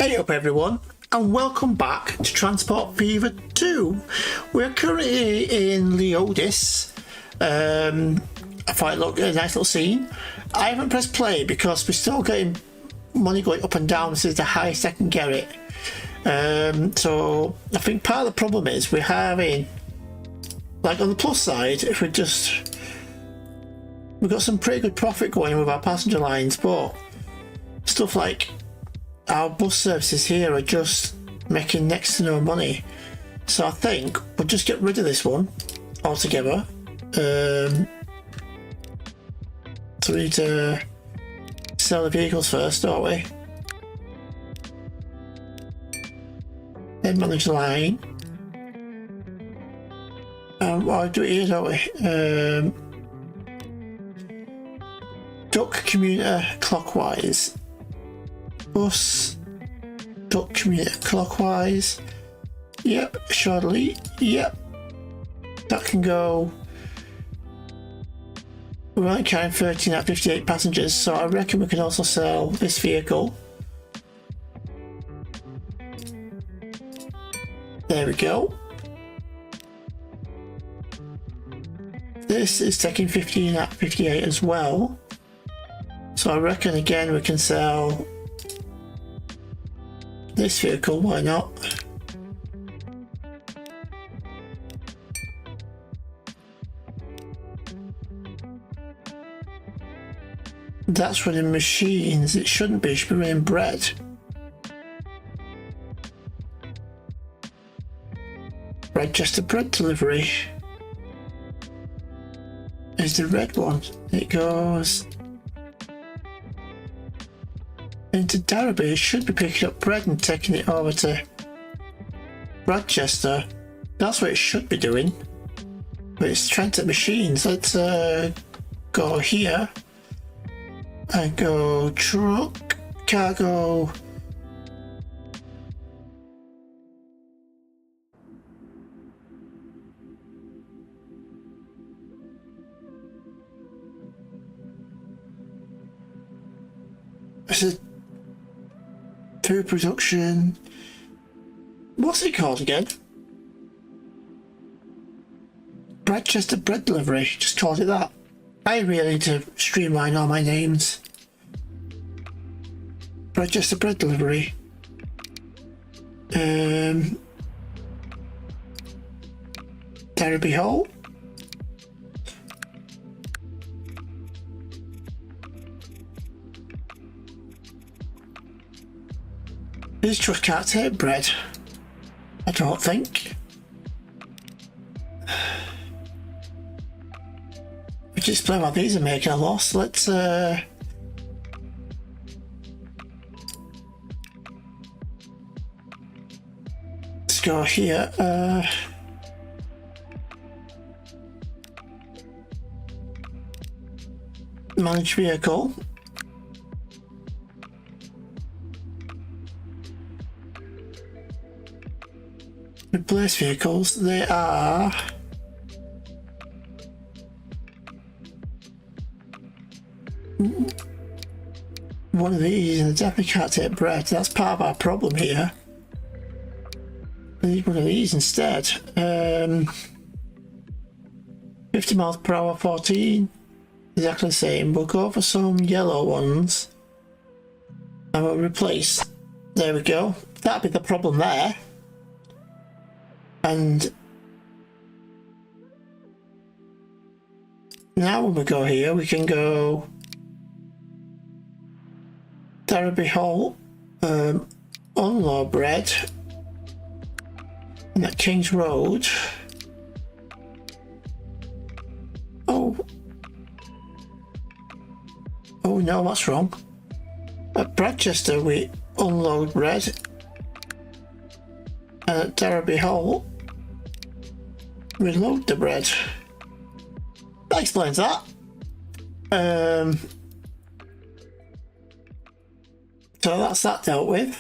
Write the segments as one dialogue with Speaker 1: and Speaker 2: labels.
Speaker 1: Hey up everyone, and welcome back to Transport Fever 2. We're currently in Leodis. I thought it looked a nice little scene. I haven't pressed play because we're still getting money going up and down. This is the highest I can get it. So I think part of the problem is we're having, like on the plus side, if we've got some pretty good profit going with our passenger lines, but stuff like our bus services here are just making next to no money. So I think we'll just get rid of this one altogether. So we need to sell the vehicles first, don't we? Then manage the line. Well, do it here, don't we? Duck commuter clockwise. Bus, duck commuter clockwise. Yep, shortly. Yep. That can go. We're only carrying 13 out of 58 passengers, so I reckon we can also sell this vehicle. There we go. This is taking 15 out of 58 as well. So I reckon again we can sell this vehicle, why not? That's running machines, it shouldn't be, it should be running bread. Register bread delivery is the red one. It goes into Darrowby. It should be picking up bread and taking it over to Rochester. That's what it should be doing. But it's trying to machines. Let's go here and go truck, cargo. This is food production. What's it called again? Rochester bread delivery. Just called it that. I really need to streamline all my names. Rochester bread delivery. Derby Hall. This truck can't take bread. I don't think. Which explains why these are making a loss. Let's go here. Manage vehicle. Replace vehicles. They are one of these, and they definitely can't take bread. That's part of our problem here. We need one of these instead. 50 miles per hour, 14. Exactly the same. We'll go for some yellow ones and we'll replace. There we go. That'll be the problem there. And now when we go here, we can go Derby Hall, unload bread, and at King's Road. Oh no, that's wrong. At Bradchester we unload bread, and at Derby Hall reload the bread. That explains that. So that's that dealt with.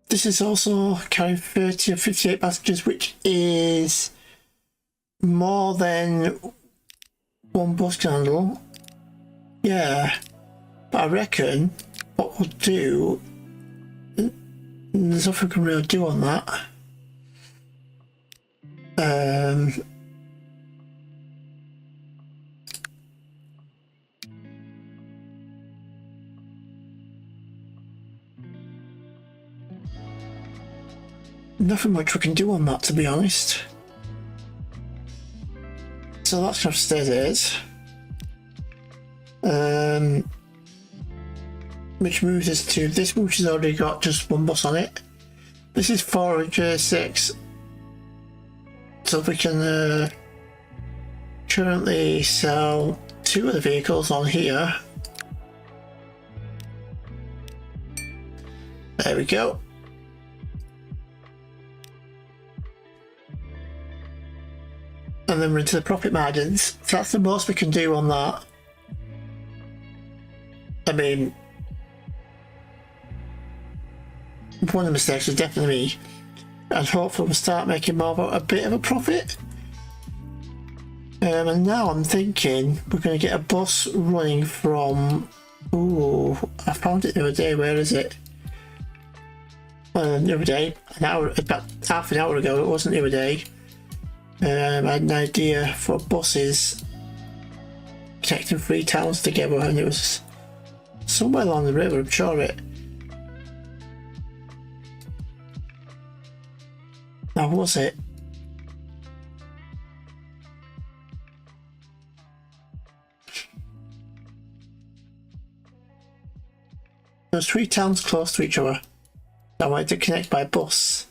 Speaker 1: This is also carrying 30 or 58 passengers, which is more than one bus can handle. Yeah, but I reckon what we'll do, there's nothing we can really do on that. Nothing much we can do on that, to be honest. So that's going to stay as is. Which moves us to this, which has already got just one bus on it. This is 406. So we can currently sell 2 of the vehicles on here. There we go. And then we're into the profit margins. So that's the most we can do on that. I mean, one of the mistakes was definitely me. And hopefully we'll start making more of a bit of a profit. And now I'm thinking we're going to get a bus running from... Ooh, I found it the other day. Where is it? The other day, about half an hour ago. It wasn't the other day. I had an idea for buses connecting 3 towns together, and it was somewhere along the river, I'm sure it. Now, was it? There's 3 towns close to each other. I wanted to connect by bus.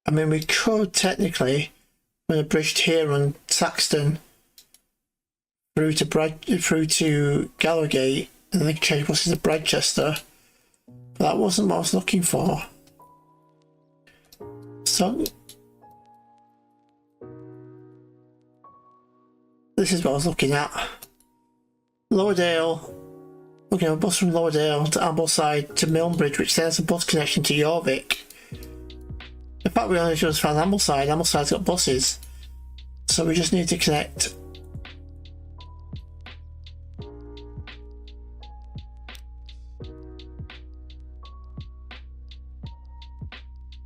Speaker 1: I mean, we could technically run a bridge here on Saxton through to Gallowgate, and then change buses to Bradchester. But that wasn't what I was looking for. So this is what I was looking at. Lowerdale. We're going to have a bus from Lowerdale to Ambleside to Milnbridge, which then has a bus connection to Jorvik. In fact, we only just found Ambleside. Ambleside's got buses. So we just need to connect.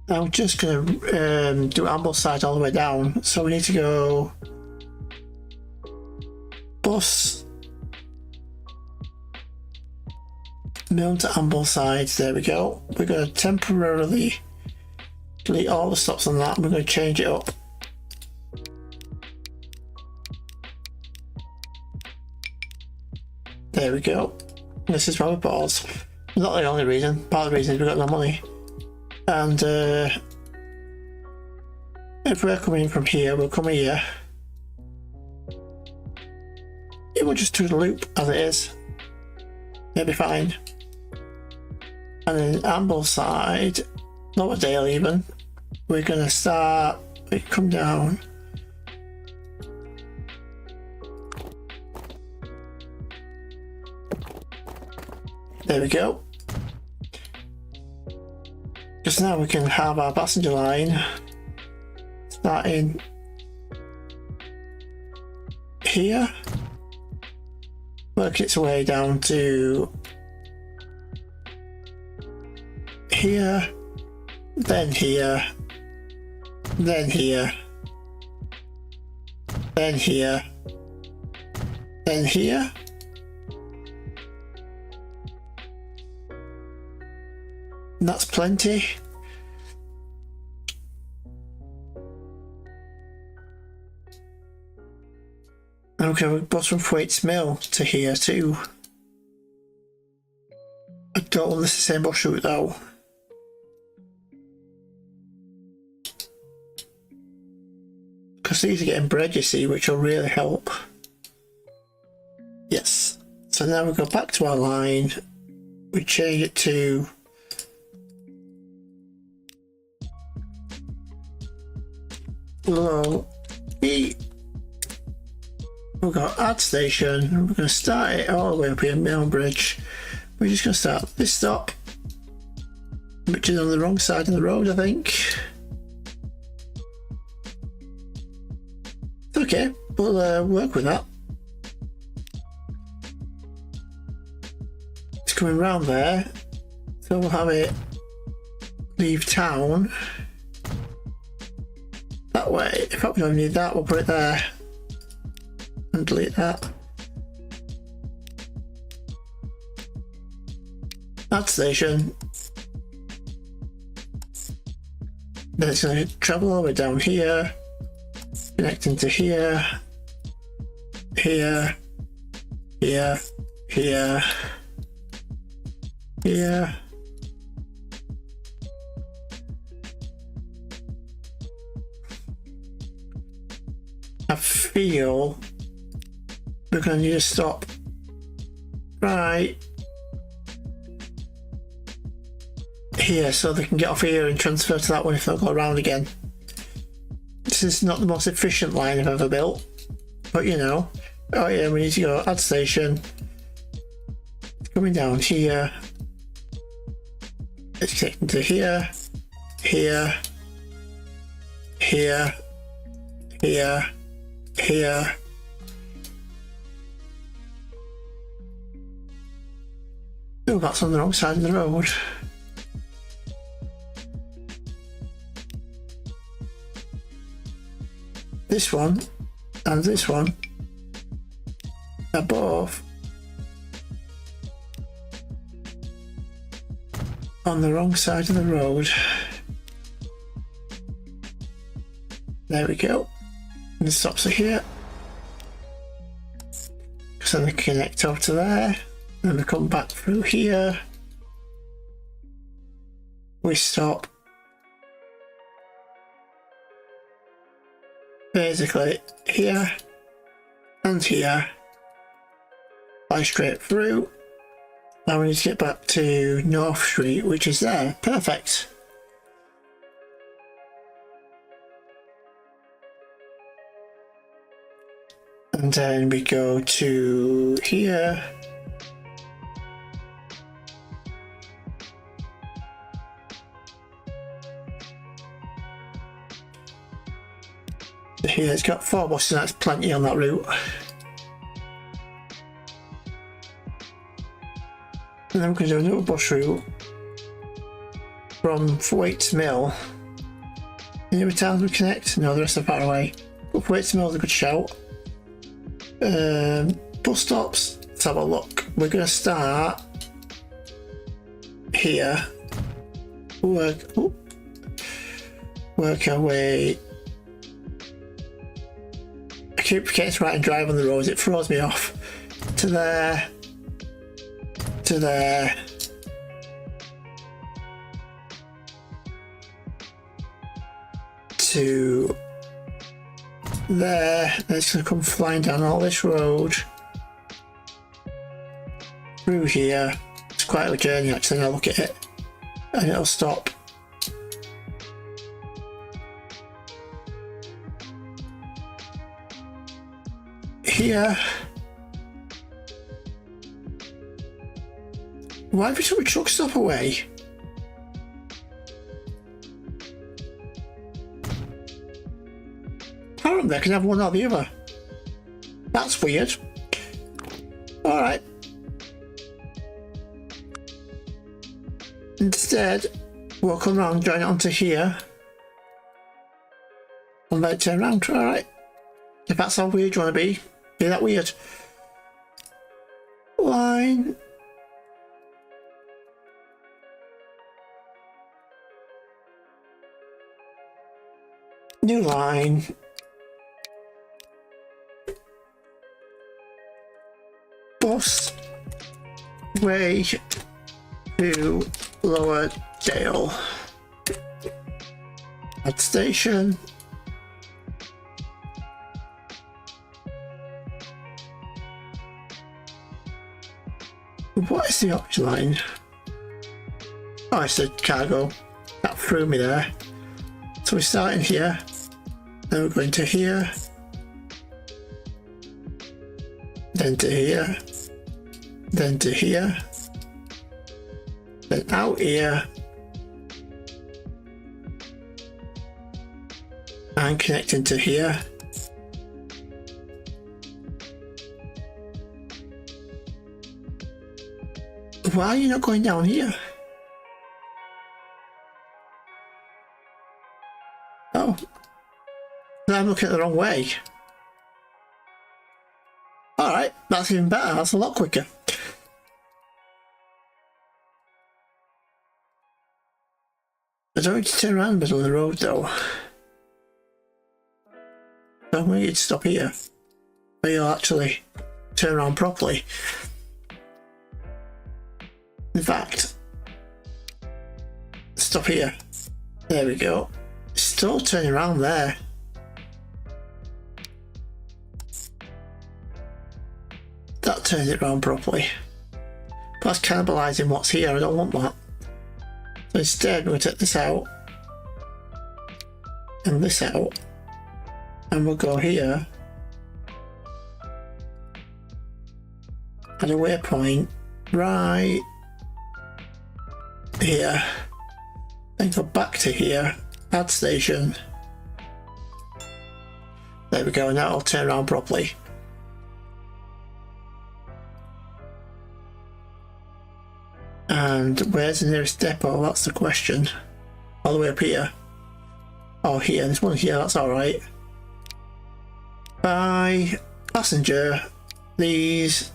Speaker 1: I'm just going to do Ambleside all the way down. So we need to go bus Milne to Ambleside. There we go. We're going to temporarily delete all the stops on that, and we're going to change it up. There we go. This is why we pause. Not the only reason. Part of the reason is we've got no money. And if we're coming in from here, we'll come here. It will just do the loop as it is. It'll be fine. And then Ambleside, Lowerdale even, we're going to start, we come down. There we go. Just now we can have our passenger line starting here, work its way down to here, then here, then here, then here, then here. And that's plenty. Okay, we've got from Thwaites Mill to here too. I don't want this the same bus route though. Because these are getting bred, you see, which will really help. Yes. So now we go back to our line. We change it to low E. We've got add station. We're going to start it all the way up here, Milnbridge. We're just going to start at this stop, which is on the wrong side of the road, I think. Okay, we'll work with that. It's coming round there, so we'll have it leave town that way. In fact, we don't need that, we'll put it there and delete that. Add station. Then it's going to travel all the way down here, connecting to here, here, here, here, here. I feel we're going to need to stop right here so they can get off here and transfer to that one if they'll go around again. This is not the most efficient line I've ever built, but you know. Oh yeah, we need to go add station. It's coming down here. It's connecting to here, here, here, here, here. Oh, that's on the wrong side of the road. This one and this one are both on the wrong side of the road. There we go. And the stops are here. So they connect over to there. Then we come back through here. We stop. Basically here and here. Fly straight through. Now we need to get back to North Street, which is there. Perfect. And then we go to here. Here it's got 4 buses, that's plenty on that route. And then we're going to do another bus route from Waits Mill. Any other towns we connect? No, the rest are far away. But Waits Mill is a good shout. Bus stops, let's have a look. We're going to start here. Work our way. I keep forgetting to write and drive on the roads, it throws me off. To there. To there. To there. And it's going to come flying down all this road. Through here. It's quite a journey actually when I look at it. And it'll stop. Here. Why have we took a truck stop away? Apparently they can have one or the other. That's weird. Alright. Instead, we'll come around, join it onto here. And then turn around. Alright. If that's how weird you want to be that weird. Line. New line. Bus way to Lower Dale. At station. What is the option line? Oh, it's the cargo. That threw me there. So we're starting here. Then we're going to here. Then to here. Then to here. Then out here. And connecting to here. Why are you not going down here? Oh. No, I'm looking at the wrong way. Alright, that's even better. That's a lot quicker. I don't need to turn around in the middle of the road though. So I'm going to stop here. Where you'll actually turn around properly. In fact, stop here. There we go. Still turning around there. That turns it around properly. But that's cannibalising what's here. I don't want that. So instead, we'll take this out and this out, and we'll go here. Add a waypoint right here. Then go back to here. Add station. There we go. Now it'll turn around properly. And where's the nearest depot? That's the question. All the way up here. Oh, here. There's one here. That's alright. By passenger, these.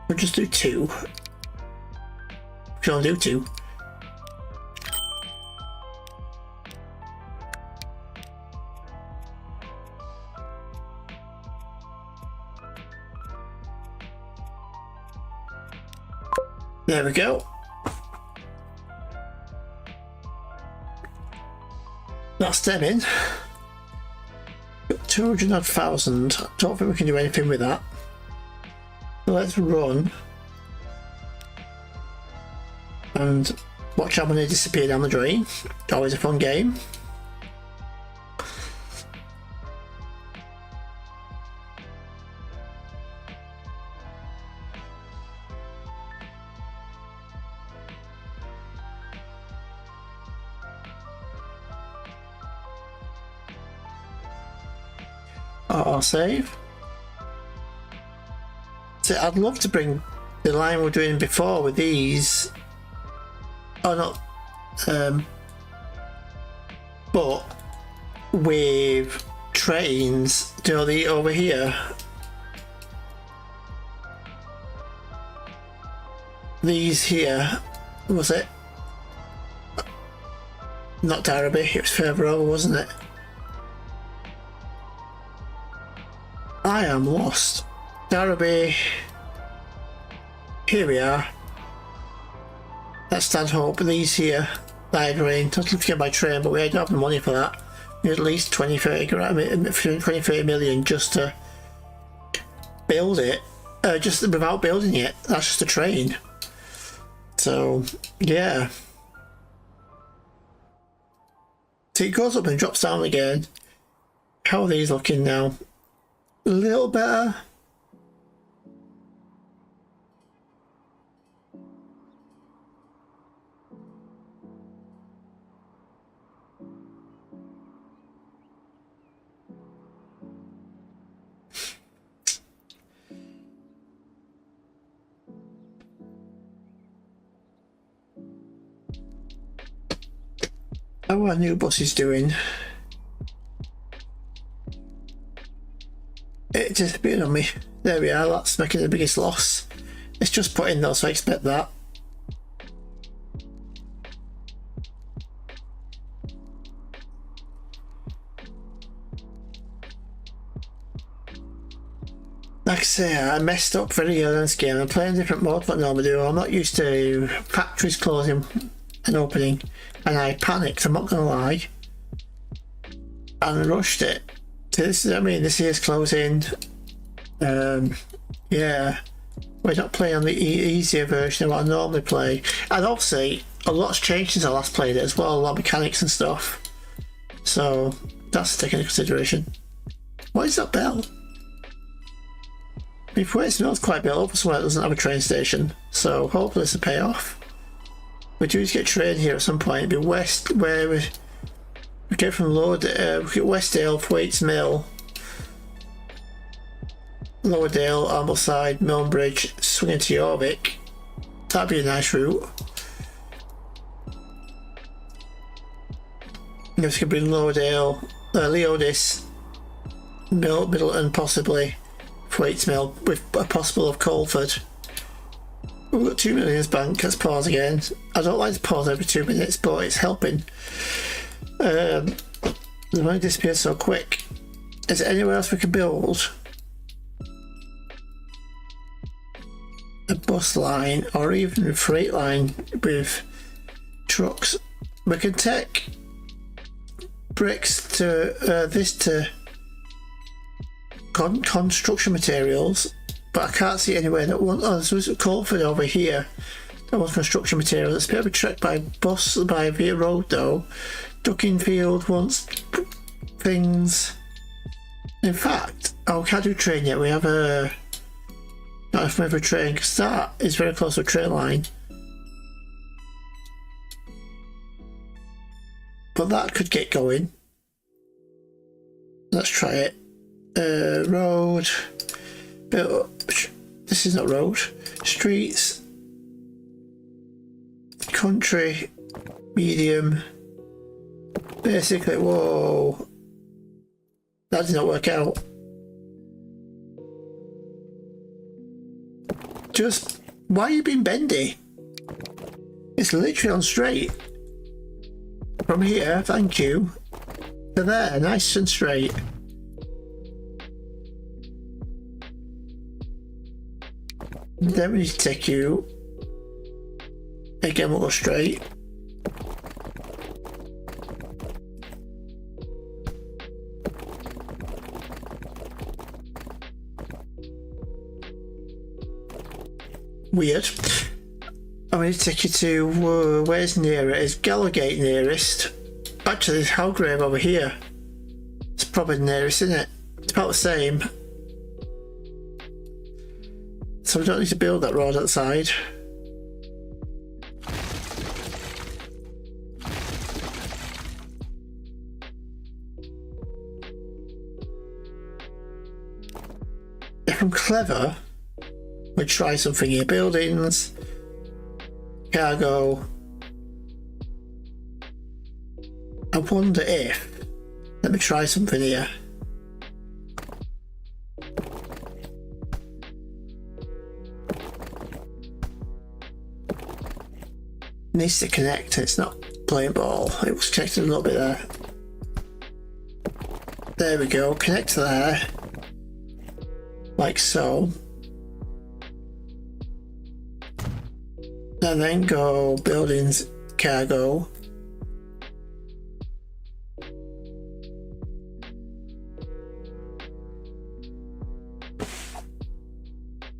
Speaker 1: We'll just do 2. We can only do 2. There we go. That's them in. 200,000. Don't think we can do anything with that. So let's run. And watch how many disappear down the drain. Always a fun game. I'll save. So I'd love to bring the line we were doing before with these. Oh no, but with trains, you know, the over here. These here, was it? Not Derby, it was further over, wasn't it? I am lost. Derby. Here we are. That's Stanhope. These here. I'd totally forget my train, but we don't have the money for that. We need at least 20-30 million just to build it. Just without building it. That's just a train. So, yeah. So it goes up and drops down again. How are these looking now? A little better. How are our new buses doing? It disappeared on me. There we are, that's making the biggest loss. It's just put in though, so I expect that. Like I say, I messed up very early in this game. I'm playing different mode than I normally do. I'm not used to factories closing and opening, and I panicked, I'm not gonna lie, and rushed it. So this is, I mean, this here's closing. Yeah, we're not playing on the easier version of what I normally play, and obviously a lot's changed since I last played it as well, a lot of mechanics and stuff, so that's taken into consideration. What is that bell? Before it smells quite built up for somewhere that doesn't have a train station, so hopefully this will pay off. We do get a train here at some point. It'll be west, where we get from Lord, we get Westdale, Thwaites Mill, Lowerdale, Ambleside, Milnbridge, swing into Jorvik. That'd be a nice route. This could be Lowerdale, Leodis, Middleton, possibly Thwaites with a possible of Colford. We've got 2 million bank. Let's pause again. I don't like to pause every 2 minutes, but it's helping. The money disappears so quick. Is there anywhere else we can build a bus line or even a freight line with trucks? We can take bricks to this to construction materials, but I can't see anywhere that wants. Oh, there's Colford over here that wants construction materials. It's a bit of a trek by bus by via road though. Duckingfield wants things. In fact, we can't do train yet. We have a not enough of a train because that is very close to a train line. But that could get going. Let's try it. Road. This is not road. Streets. Country. Medium. Basically, whoa. That did not work out. Just, why are you being bendy? It's literally on straight. From here, thank you, to there, nice and straight. Then we need to take you. Again, we'll go straight. Weird. I'm going to take you to where's nearer? Is Gallowgate nearest? Actually, there's Halgrave over here. It's probably the nearest, isn't it? It's about the same. So we don't need to build that road outside. If I'm clever, we try something here. Buildings, cargo. I wonder if, let me try something here. Needs to connect, it's not playing ball. It was connected a little bit there. There we go, connect to there. Like so. And then go buildings, cargo.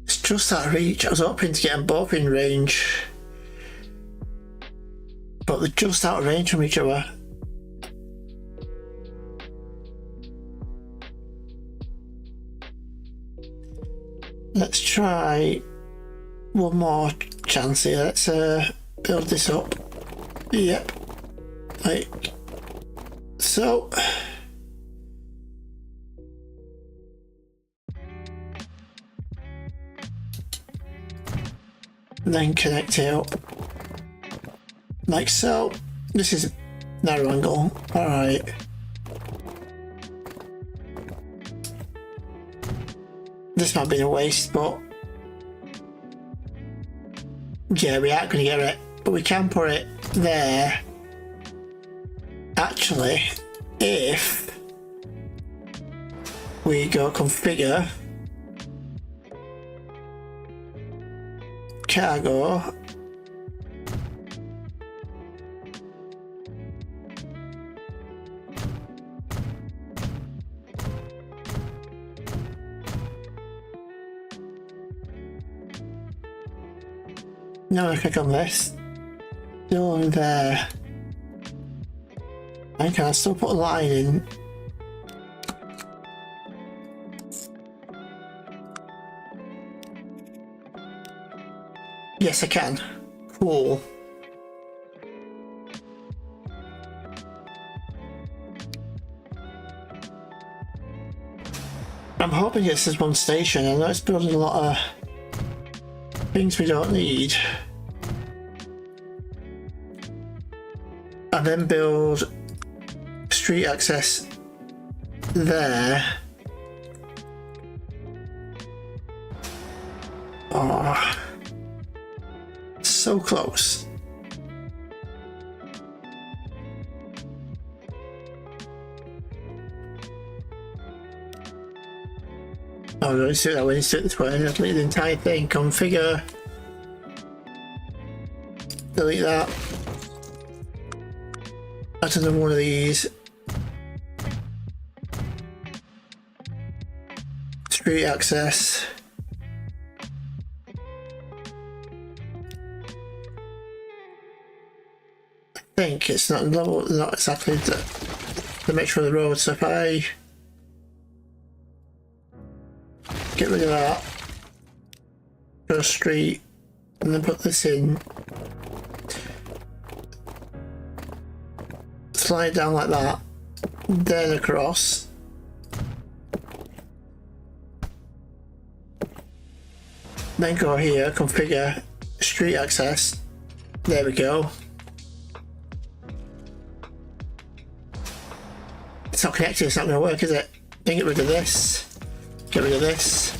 Speaker 1: It's just out of reach. I was hoping to get them both in range, but they're just out of range from each other. Let's try one more chance here. Let's build this up. Yep, like so. Then connect it up like so. This is narrow angle. All right. This might be a waste, but yeah, we aren't going to get it, but we can put it there. Actually, if we go configure cargo, now I click on this, still on there, and can I still put a line in? Yes, I can. Cool. I'm hoping it's just one station. I know it's building a lot of things we don't need. And then build street access there. Oh, so close. Oh, no, let's do that. We need to do it this way. Delete the entire thing. Configure. Delete that. Add another one of these. Street access. I think it's not exactly the mixture of the road. So if I get rid of that, go street, and then put this in, slide down like that, then across, then go here, configure street access, there we go. It's not connected, it's not going to work, is it? Then get rid of this. Get rid of this.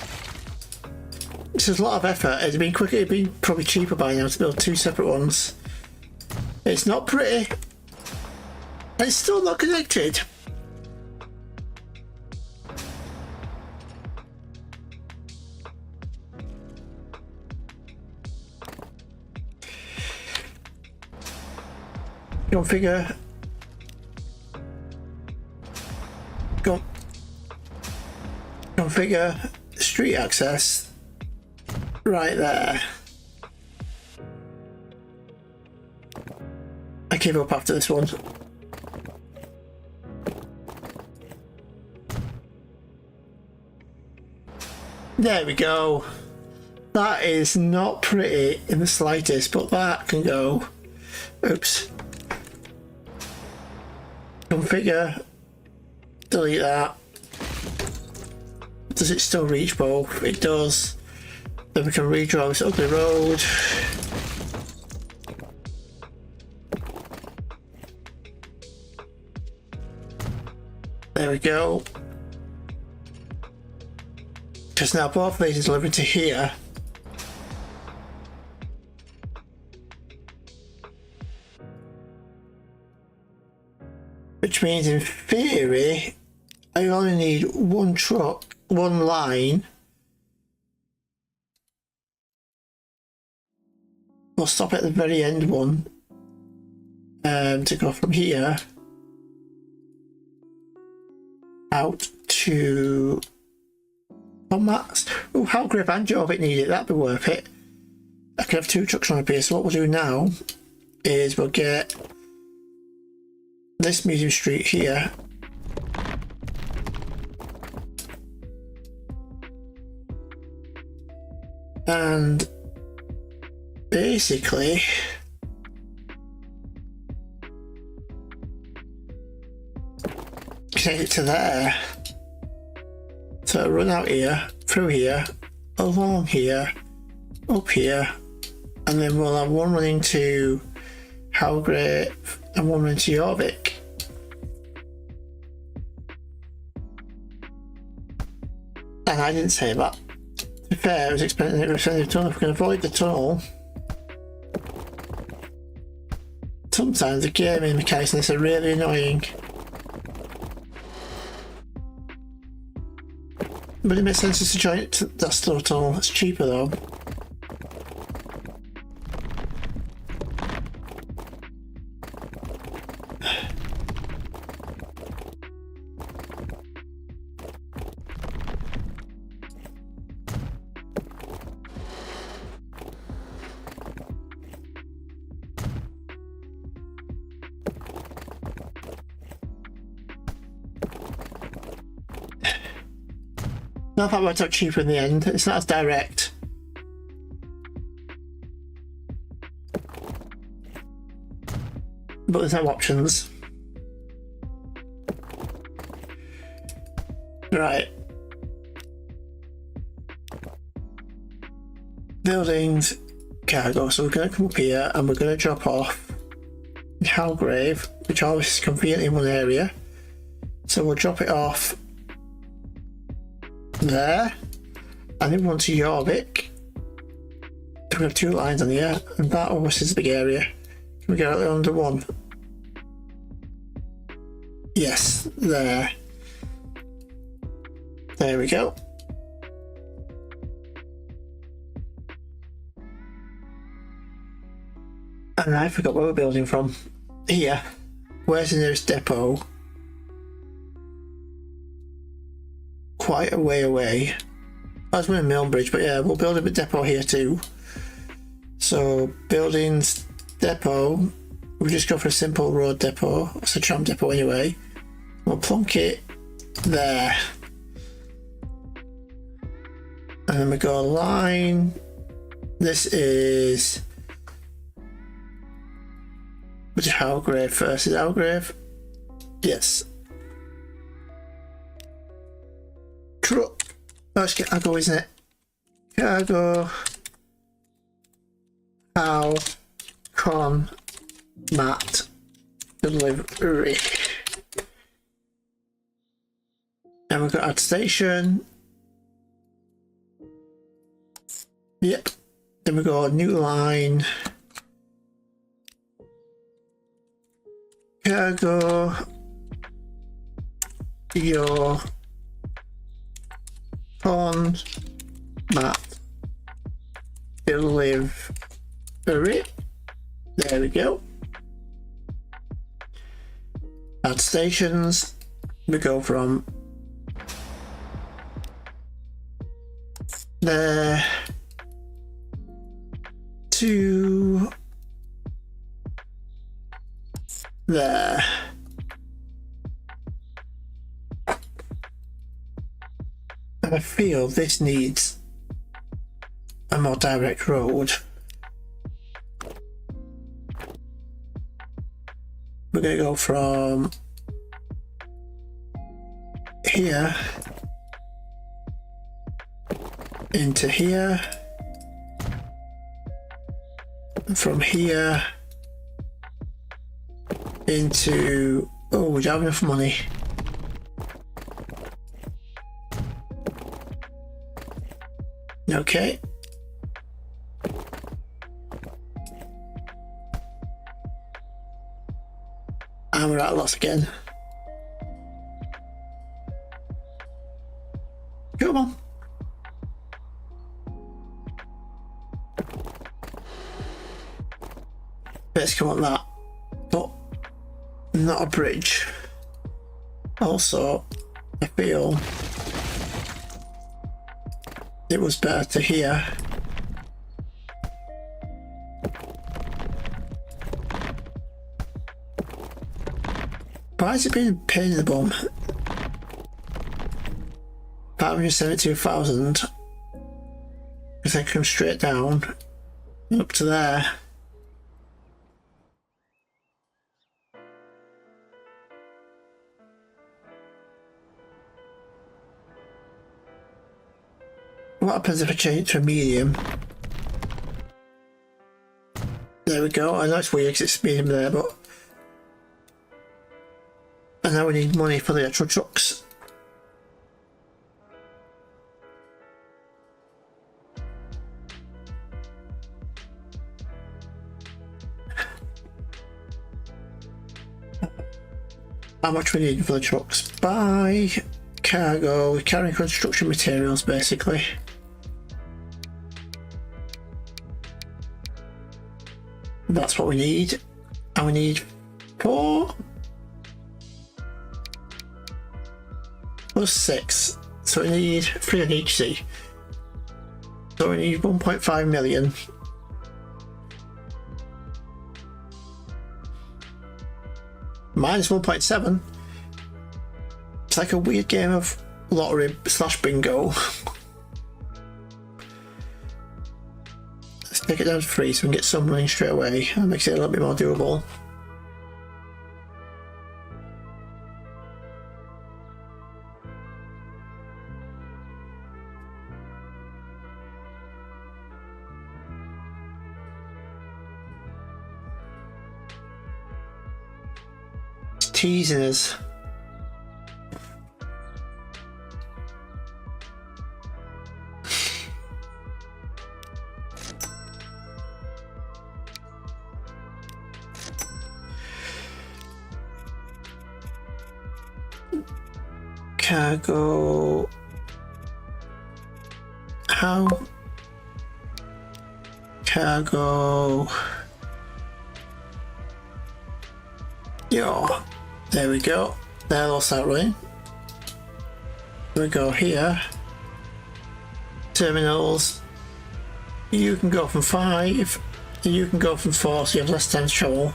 Speaker 1: This is a lot of effort. It'd been quicker, it'd been probably cheaper by now to build two separate ones. It's not pretty. And it's still not connected. Configure. Configure street access right there. I give up after this one. There we go. That is not pretty in the slightest, but that can go. Oops. Configure. Delete that. Does it still reach both? It does. Then we can redraw this ugly road. There we go. Because now both of these are delivered to here. Which means in theory, I only need one truck, one line. We'll stop at the very end one to go from here out to Max. Oh, how grip and Jovic need it, that'd be worth it. I can have two trucks on up here, so what we'll do now is we'll get this medium street here. And basically connect it to there. So it'll run out here, through here, along here, up here, and then we'll have one running to Halgrave and one running to Jorvik. And I didn't say that. To be fair, I was expecting it to extend the tunnel. If we can avoid the tunnel, sometimes the gaming mechanics in this are really annoying. But it makes sense just to join it to that store tunnel. It's cheaper though. Not that worked out cheaper in the end. It's not as direct. But there's no options. Right. buildings, cargo. So we're going to come up here and we're going to drop off Halgrave, which always is convenient in one area. So we'll drop it off there, and then one to Jorvik. We have 2 lines on here, and that almost is a big area. Can we get it under one? Yes, there. There we go. And I forgot where we're building from. Here. Where's the nearest depot? Quite a way away. I was in Millbridge, but yeah, we'll build a depot here too. So, buildings, depot. We'll just go for a simple road depot. It's a tram depot anyway. We'll plonk it there. And then we go line. This is... which is Halgrave first? Is it Halgrave? Yes. Truck. Oh, it's cargo, isn't it? Cargo. How con mat delivery. And we've got add station. Yep. Then we got a new line. Cargo. Your con mat delivery. There we go. Add stations. We go from there to there. And I feel this needs a more direct road. We're going to go from here into here, and from here into, oh, we don't have enough money. Okay. And we're at a loss again. Come on. Let's come on that. But not a bridge. Also, I feel it was better to here. Why has it been a pain in the bum? 572,000. Because I come straight down up to there. What happens if I change it to a medium? There we go. I know it's weird because it's medium there, but... And now we need money for the actual trucks. How much we need for the trucks? Buy cargo, carrying construction materials basically. That's what we need. And we need 4 plus 6. So we need 3 on each sea. So we need 1.5 million. Minus 1.7. It's like a weird game of lottery / bingo. Let's take it down to 3 so we can get some money straight away. That makes it a little bit more doable. teasing us. Cargo. How? Cargo. Yeah, there we go. There, lost that way. We go here. Terminals. You can go from 5, and you can go from 4, so you have less time to travel.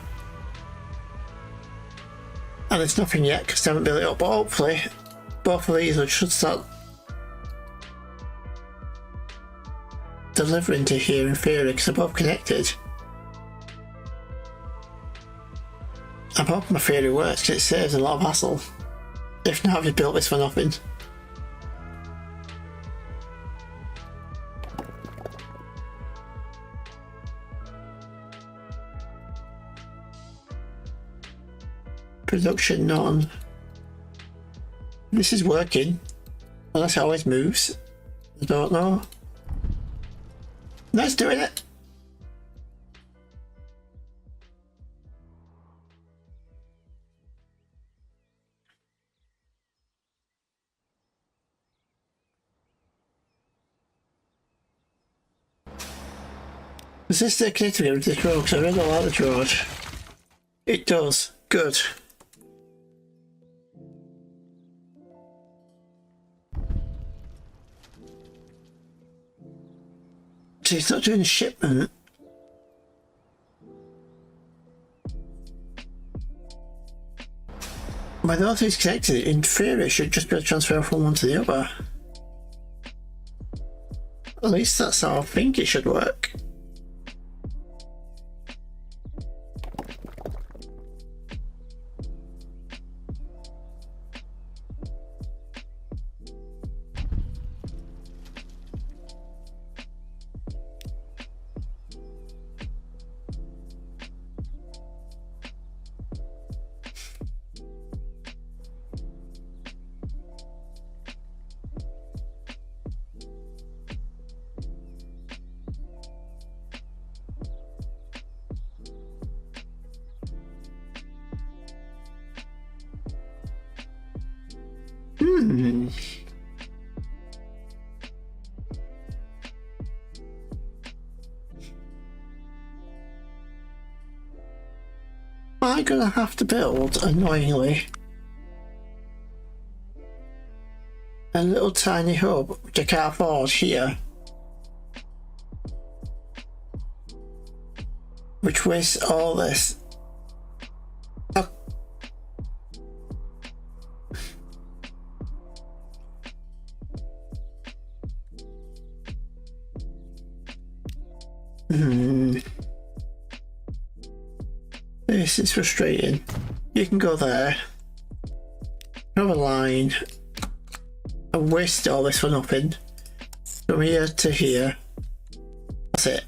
Speaker 1: And there's nothing yet because they haven't built it up, but hopefully both of these should start delivering to here in theory because they're both connected. I'm hoping my theory works because it saves a lot of hassle. If not, I've just built this for nothing. Production none. This is working. Unless it always moves. I don't know. That's doing it. Does this stay connected with this road? Because I really like this road. It does. Good. So it's not doing a shipment. By the other things connected, in theory it should just be able to transfer from one to the other. At least that's how I think it should work. Am I gonna have to build, annoyingly, a little tiny hub which I can't afford here, which wastes all this? Oh. This is frustrating. You can go there, have a line, and waste all this for nothing. From here to here. That's it.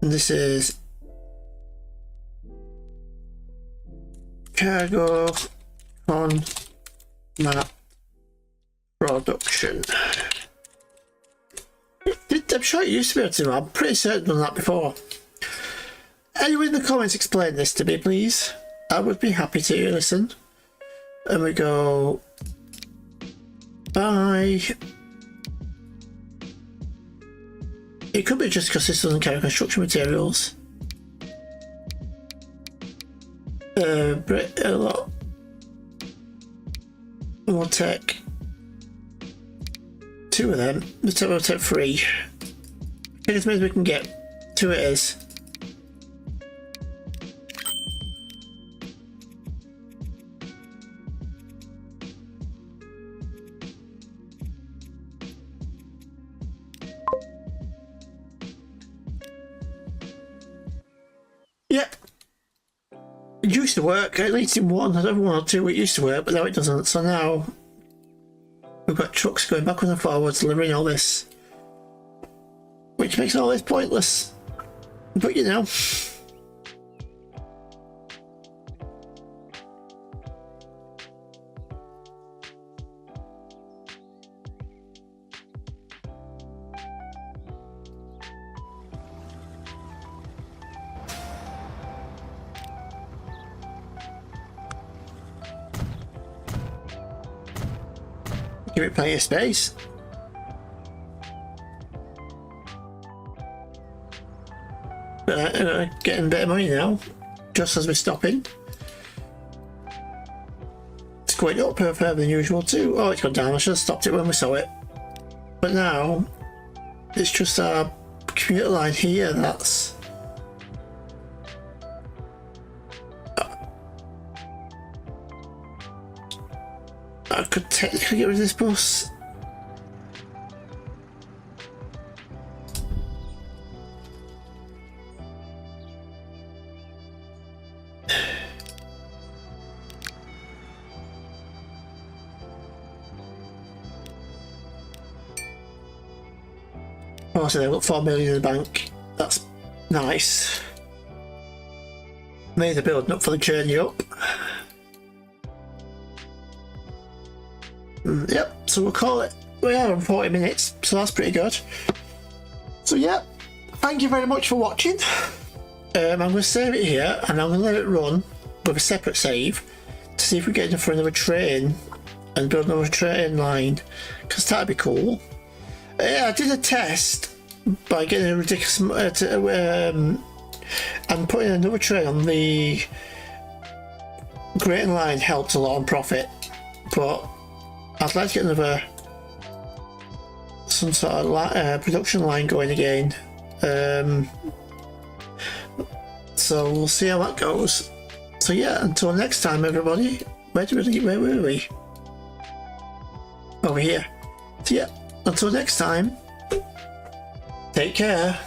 Speaker 1: And this is cargo on map production. I'm sure it used to be able to. I'm pretty certain I've done that before. Anyone in the comments explain this to me, please. I would be happy to listen. And we go by. It could be just because this doesn't carry construction materials. A lot. We'll take 2 of them. We'll take 3. I think as many as we can get. 2 it is. Yep. It used to work, at least in 1, I don't know 1 or 2 it used to work, but now it doesn't. So now we've got trucks going backwards and forwards delivering all this, which makes all this pointless. But you know, Give it plenty of space. Getting a bit of money now, just as we're stopping. It's going up further than usual too. Oh, it's gone down. I should have stopped it when we saw it. But now, it's just our commuter line here that's... I could technically get rid of this bus. Oh, so they've got 4 million in the bank. That's nice. Made the building up for the journey up. Yep, so we'll call it. We are on 40 minutes, so that's pretty good. So yeah, thank you very much for watching. I'm going to save it here and I'm going to let it run with a separate save to see if we get enough for another train and build another train line, because that'd be cool. Yeah, I did a test by getting a ridiculous and putting another train on the grain line helped a lot on profit, but I'd like to get another some sort of production line going again. So we'll see how that goes. So yeah, until next time, everybody. Where were we? Over here. So yeah, until next time. Take care.